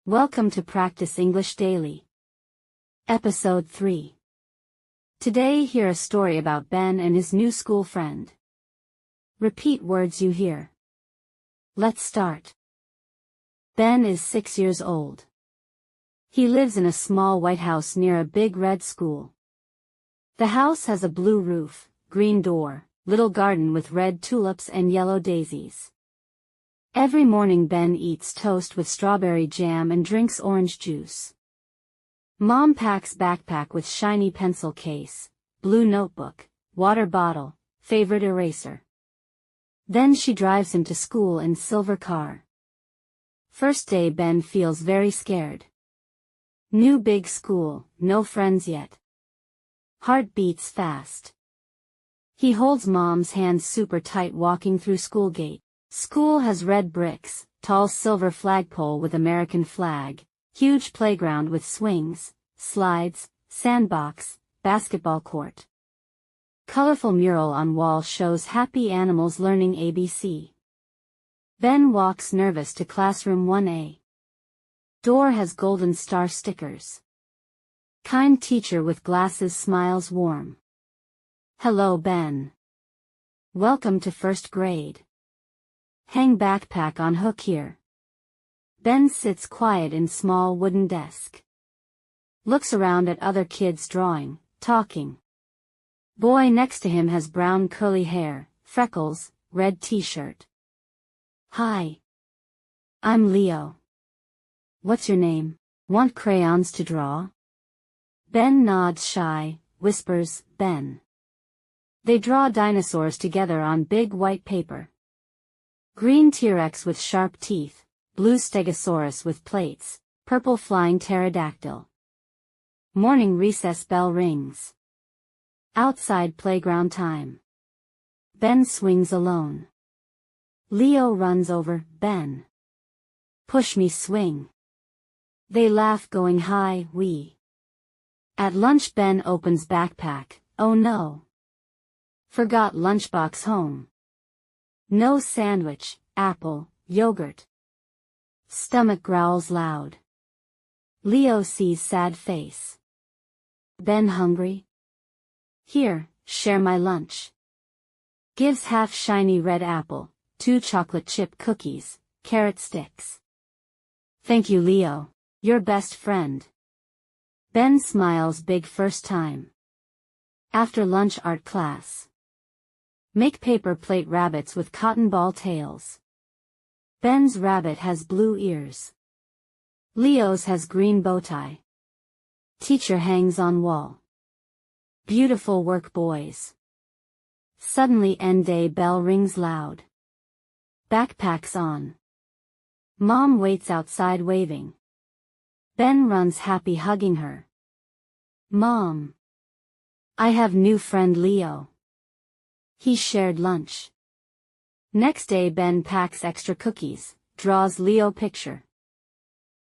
Welcome to Practice English Daily. Episode 3. Today hear a story about Ben and his new school friend. Repeat words you hear. Let's start. Ben is 6 years old. He lives in a small white house near a big red school. The house has a blue roof, green door, little garden with red tulips and yellow daisies. Every morning Ben eats toast with strawberry jam and drinks orange juice. Mom packs backpack with shiny pencil case, blue notebook, water bottle, favorite eraser. Then she drives him to school in silver car. First day Ben feels very scared. New big school, no friends yet. Heart beats fast. He holds Mom's hand super tight walking through school gate. School has red bricks, tall silver flagpole with American flag, huge playground with swings, slides, sandbox, basketball court. Colorful mural on wall shows happy animals learning ABC. Ben walks nervous to classroom 1A. Door has golden star stickers. Kind teacher with glasses smiles warm. Hello Ben. Welcome to first grade. Hang backpack on hook here. Ben sits quiet in small wooden desk. Looks around at other kids drawing, talking. Boy next to him has brown curly hair, freckles, red t-shirt. Hi. I'm Leo. What's your name? Want crayons to draw? Ben nods shy, whispers, Ben. They draw dinosaurs together on big white paper. Green T-Rex with sharp teeth, blue Stegosaurus with plates, purple flying pterodactyl. Morning recess bell rings. Outside playground time. Ben swings alone. Leo runs over, Ben. Push me swing. They laugh going hi, we. At lunch Ben opens backpack, oh no. Forgot lunchbox home. No sandwich, apple, yogurt. Stomach growls loud. Leo sees sad face. Ben hungry? Here, share my lunch. Gives half shiny red apple, 2 chocolate chip cookies, carrot sticks. Thank you Leo, your best friend. Ben smiles big first time. After lunch art class. Make paper plate rabbits with cotton ball tails. Ben's rabbit has blue ears. Leo's has green bow tie. Teacher hangs on wall. Beautiful work boys. Suddenly end day bell rings loud. Backpacks on. Mom waits outside waving. Ben runs happy hugging her. Mom. I have new friend Leo. He shared lunch. Next day Ben packs extra cookies, draws Leo picture.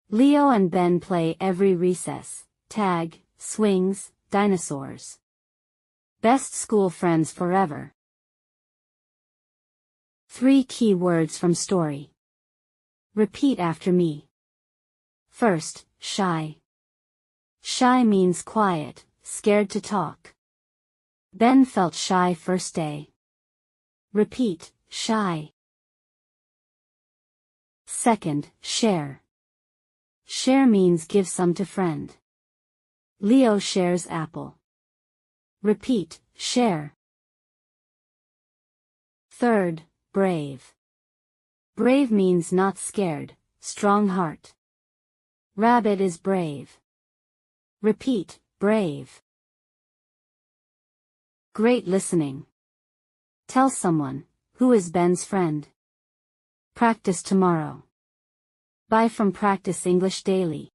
Leo and Ben play every recess, tag, swings, dinosaurs. Best school friends forever. 3 key words from story. Repeat after me. First, shy. Shy means quiet, scared to talk. Ben felt shy first day. Repeat, shy. Second, share. Share means give some to friend. Leo shares apple. Repeat, share. Third, brave. Brave means not scared, strong heart. Rabbit is brave. Repeat, brave. Great listening. Tell someone, who is Ben's friend? Practice tomorrow. Bye from Practice English Daily.